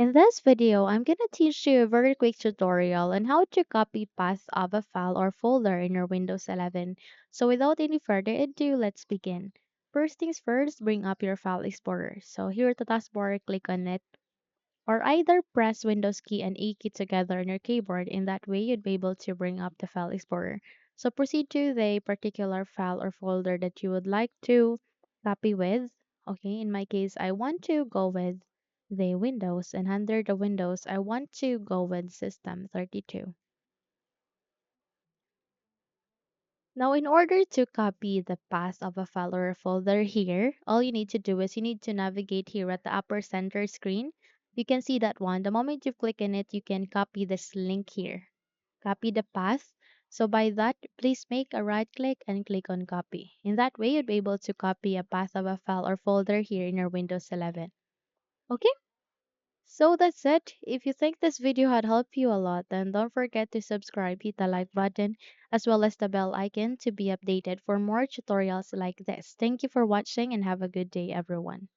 In this video, I'm gonna teach you a very quick tutorial on how to copy path of a file or folder in your Windows 11. So without any further ado, let's begin. First things first, bring up your File Explorer. So here at the taskbar, click on it, or either press Windows key and A key together on your keyboard. In that way, you'd be able to bring up the File Explorer. So proceed to the particular file or folder that you would like to copy with. Okay, in my case, I want to go with the Windows, and under the Windows, I want to go with System 32. Now, in order to copy the path of a file or a folder here, all you need to do is you need to navigate here at the upper center screen. You can see that one. The moment you click on it, you can copy this link here. Copy the path. So by that, please make a right click and click on copy. In that way, you'll be able to copy a path of a file or folder here in your Windows 11. Okay? So that's it. If you think this video had helped you a lot, then don't forget to subscribe, hit the like button, as well as the bell icon to be updated for more tutorials like this. Thank you for watching and have a good day, everyone.